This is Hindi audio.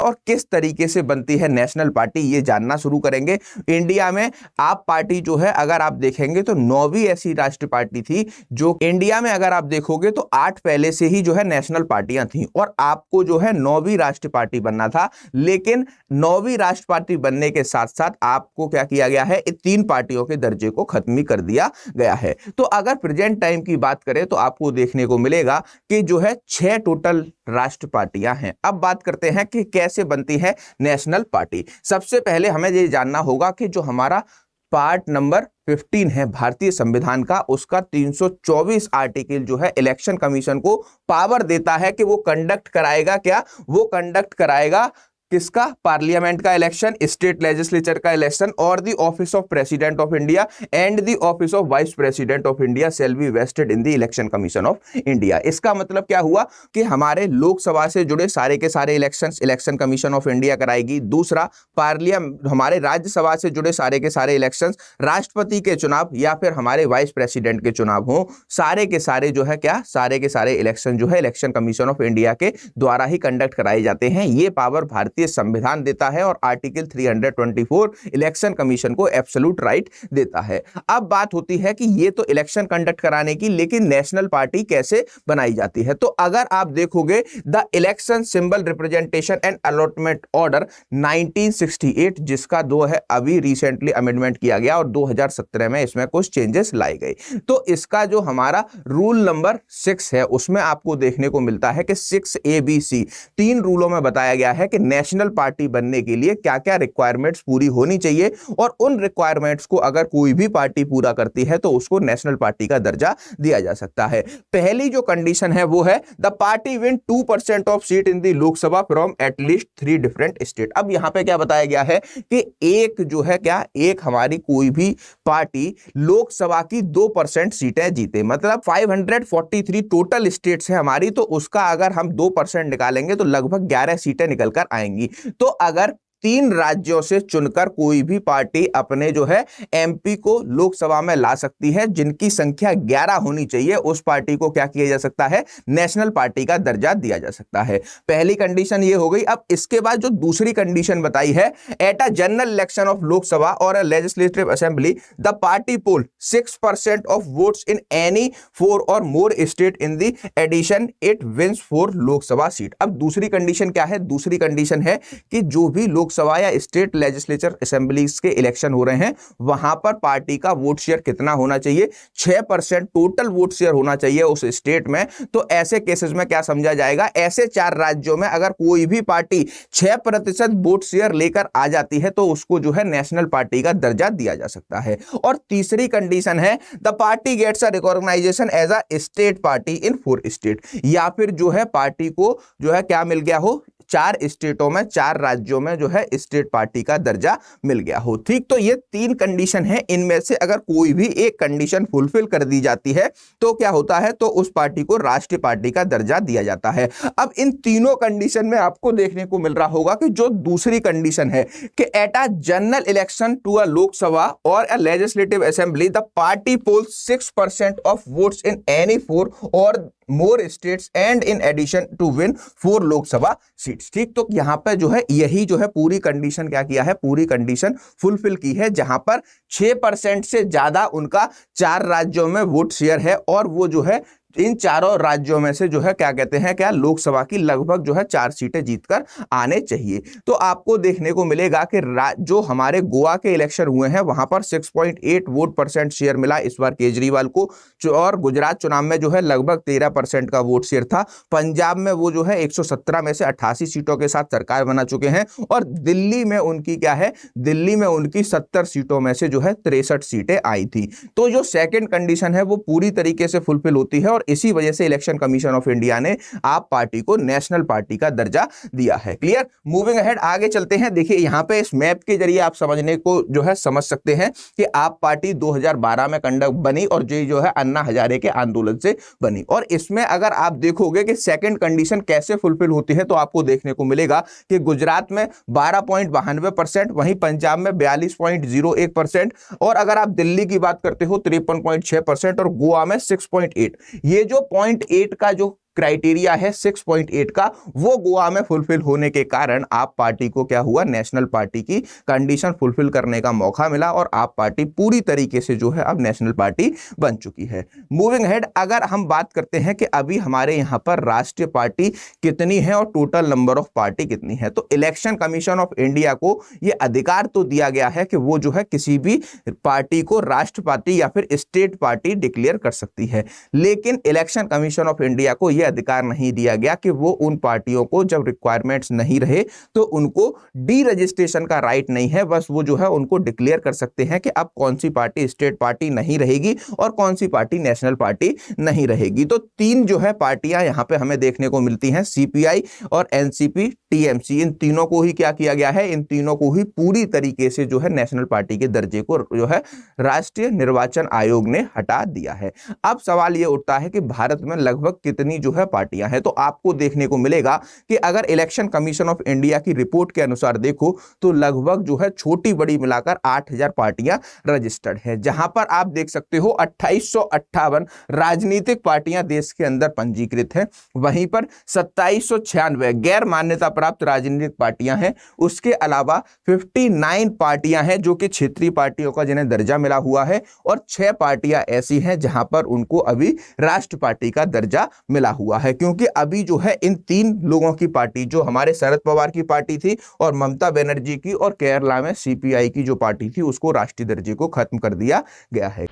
और किस तरीके से बनती है नेशनल पार्टी, ये जानना शुरू करेंगे। इंडिया में आप पार्टी जो है अगर आप देखेंगे तो 9वीं ऐसी राष्ट्रीय पार्टी थी जो इंडिया में, अगर आप देखोगे तो 8 पहले से ही जो है नेशनल पार्टियां थी और आपको जो है 9वीं राष्ट्रीय पार्टी बनना था। लेकिन 9वीं राष्ट्रीय पार्टी बनने के साथ साथ आपको क्या किया गया है, 3 पार्टियों के दर्जे को खत्म कर दिया गया है। तो अगर प्रेजेंट टाइम की बात करें तो आपको देखने को मिलेगा कि जो है 6 टोटल राष्ट्रीय पार्टियां हैं। अब बात करते हैं कि कैसे बनती है नेशनल पार्टी। सबसे पहले हमें ये जानना होगा कि जो हमारा पार्ट नंबर 15 है भारतीय संविधान का, उसका 324 आर्टिकल जो है इलेक्शन कमीशन को पावर देता है कि वो कंडक्ट कराएगा क्या, वो कंडक्ट कराएगा किसका, पार्लियामेंट का इलेक्शन, स्टेट लेजिस्लेचर का इलेक्शन और the office of president of India and the office of vice president of India shall be vested in the election commission of India. इसका मतलब क्या हुआ कि हमारे लोकसभा से जुड़े सारे के सारे elections election commission of India कराएगी। दूसरा, हमारे राज्यसभा से जुड़े सारे के सारे इलेक्शंस, राष्ट्रपति के चुनाव या फिर हमारे वाइस प्रेसिडेंट के चुनाव हो, सारे के सारे जो है क्या, सारे के सारे इलेक्शन जो है इलेक्शन कमीशन ऑफ इंडिया के द्वारा ही कंडक्ट कराए जाते हैं। ये पावर भारतीय संविधान देता है और आर्टिकल 324 इलेक्शन कमीशन को एब्सोल्यूट राइट देता है। अब बात होती है कि ये तो इलेक्शन कंडक्ट कराने की, लेकिन नेशनल पार्टी कैसे बनाई जाती है। तो अगर आप देखोगे the election symbol representation and allotment order 1968, जिसका अभी रिसेंटली अमेंडमेंट किया गया और 2017 में इसमें कुछ चेंजेस लाए गए। तो इसका जो हमारा रूल नंबर 6 है उसमें आपको देखने को मिलता है कि 6ABC 3 रूलों में बताया गया है कि नेशनल पार्टी बनने के लिए क्या क्या रिक्वायरमेंट्स पूरी होनी चाहिए और उन रिक्वायरमेंट्स को अगर कोई भी पार्टी पूरा करती है तो उसको नेशनल पार्टी का दर्जा दिया जा सकता है। पहली जो कंडीशन है वो है the party win 2% of seat in the Lok Sabha from at least 3 different state. अब यहां पे क्या बताया गया है कि एक जो है क्या, एक हमारी कोई भी पार्टी लोकसभा की 2% सीटें जीते, मतलब 543 टोटल स्टेट्स है हमारी, तो उसका अगर हम 2% निकालेंगे तो लगभग 11 सीटें निकल कर आएंगी। तो अगर 3 राज्यों से चुनकर कोई भी पार्टी अपने जो है एमपी को लोकसभा में ला सकती है, जिनकी संख्या 11 होनी चाहिए, उस पार्टी को क्या किया जा सकता है, नेशनल पार्टी का दर्जा दिया जा सकता है। पहली कंडीशन ये हो गई। अब इसके बाद जो दूसरी कंडीशन बताई है, at a general election of Lok Sabha और अ legislative assembly the party pole 6% of votes in any 4 और more state in the addition it wins 4 Lok Sabha seat. अब दूसरी कंडीशन क्या है, दूसरी कंडीशन है कि जो भी लोकसभा या स्टेट लेजिस्लेचर असेंबलीज के इलेक्शन हो रहे हैं वहां पर पार्टी का वोट शेयर कितना होना चाहिए, 6% टोटल वोट शेयर होना चाहिए उस स्टेट में। तो ऐसे केसेस में क्या समझा जाएगा, ऐसे 4 राज्यों में अगर कोई भी पार्टी 6% वोट शेयर लेकर आ जाती है तो उसको जो है नेशनल पार्टी का दर्जा दिया जा सकता है। और तीसरी कंडीशन है the party gets a recognisation as a state party in 4 state, या फिर जो है पार्टी को जो है क्या मिल गया हो, 4 स्टेटों में, 4 राज्यों में जो है स्टेट पार्टी का दर्जा मिल गया हो। ठीक, तो ये 3 कंडीशन है, इनमें से अगर कोई भी एक कंडीशन फुलफिल कर दी जाती है तो क्या होता है, तो उस पार्टी को राष्ट्रीय पार्टी का दर्जा दिया जाता है। अब इन तीनों कंडीशन में आपको देखने को मिल रहा होगा कि जो दूसरी कंडीशन है कि at a general election to a Lok Sabha और अ legislative assembly the party poles 6% of votes in any 4 और more states and in addition to win 4 Lok Sabha seats. ठीक, तो यहां पर जो है यही जो है पूरी कंडीशन क्या किया है, पूरी कंडीशन फुलफिल की है, जहां पर 6% से ज्यादा उनका 4 राज्यों में वोट शेयर है और वो जो है इन चारों राज्यों में से जो है क्या कहते हैं, क्या लोकसभा की लगभग जो है 4 सीटें जीतकर आने चाहिए। तो आपको देखने को मिलेगा कि जो हमारे गोवा के इलेक्शन हुए हैं वहां पर 6.8 वोट % शेयर मिला इस बार केजरीवाल को, और गुजरात चुनाव में जो है लगभग 13% का वोट शेयर था। पंजाब में वो जो है 117 में से 88 सीटों के साथ सरकार बना चुके हैं और दिल्ली में उनकी क्या है, दिल्ली में उनकी 70 सीटों में से जो है 63 सीटें आई थी। तो जो सेकंड कंडीशन है वो पूरी तरीके से फुलफिल होती है और इसी वजह से इलेक्शन कमीशन ऑफ इंडिया ने आप पार्टी को नेशनल पार्टी का दर्जा दिया है। क्लियर, मूविंग अहेड, आगे चलते हैं। देखिए यहां पे इस मैप के जरिए आप समझने को जो है समझ सकते हैं कि आप पार्टी 2012 में कंडक्ट बनी और जो है अन्ना हजारे के आंदोलन से बनी। और इसमें अगर आप देखोगे कि सेकंड कंडीशन कैसे फुलफिल होती है तो आपको देखने को मिलेगा कि गुजरात में 12.92%, वहीं पंजाब में 42.01%, और अगर आप दिल्ली की बात करते हो 53.6% और गोवा में 6.8। ये जो 0.8 का जो क्राइटेरिया है 6.8 का, वो गोवा में फुलफिल होने के कारण आप पार्टी को क्या हुआ, नेशनल पार्टी की कंडीशन फुलफिल करने का मौका मिला और आप पार्टी पूरी तरीके से जो है अब नेशनल पार्टी बन चुकी है। मूविंग हेड, अगर हम बात करते हैं कि अभी हमारे यहां पर राष्ट्रीय पार्टी कितनी है और टोटल नंबर ऑफ पार्टी कितनी है, तो इलेक्शन कमीशन ऑफ इंडिया को यह अधिकार तो दिया गया है कि वो जो है किसी भी पार्टी को राष्ट्र पार्टी या फिर स्टेट पार्टी डिक्लेयर कर सकती है, लेकिन इलेक्शन कमीशन ऑफ इंडिया को यह अधिकार नहीं दिया गया कि वो उन पार्टियों को जब रिक्वायरमेंट्स नहीं रहे तो उनको डी रजिस्ट्रेशन का राइट नहीं है, बस वो जो है उनको डिक्लेयर कर सकते हैं कि अब कौन सी पार्टी स्टेट पार्टी नहीं रहेगी और कौन सी पार्टी नेशनल पार्टी नहीं रहेगी। तो तीन जो है पार्टियां यहां पे हमें देखने को मिलती हैं, सीपीआई और एनसीपी, टीएमसी, इन तीनों को ही क्या किया गया है, इन तीनों को ही पूरी तरीके से जो है नेशनल पार्टी के दर्जे को जो है राष्ट्रीय निर्वाचन आयोग ने हटा दिया है। अब सवाल यह उठता है कि भारत में लगभग कितनी जो है पार्टियां हैं, तो आपको देखने को मिलेगा कि अगर इलेक्शन कमीशन ऑफ इंडिया की रिपोर्ट के अनुसार देखो तो लगभग जो है छोटी बड़ी मिलाकर 8000 पार्टियां रजिस्टर्ड है, जहां पर आप देख सकते हो 2858 राजनीतिक पार्टियां देश के अंदर पंजीकृत हैं, वहीं पर 2796 गैर मान्यता प्राप्त राजनीतिक पार्टियां हैं। उसके अलावा 59 पार्टियां हैं जो कि क्षेत्रीय पार्टियों का जिन्हें दर्जा मिला हुआ है और 6 पार्टियां ऐसी हैं जहां पर उनको अभी राष्ट्र पार्टी का दर्जा मिला हुआ है, क्योंकि अभी जो है इन तीन लोगों की पार्टी, जो हमारे शरद पवार की पार्टी थी और ममता बनर्जी की और केरला में सीपीआई की जो पार्टी थी, उसको राष्ट्रीय दर्जे को खत्म कर दिया गया है।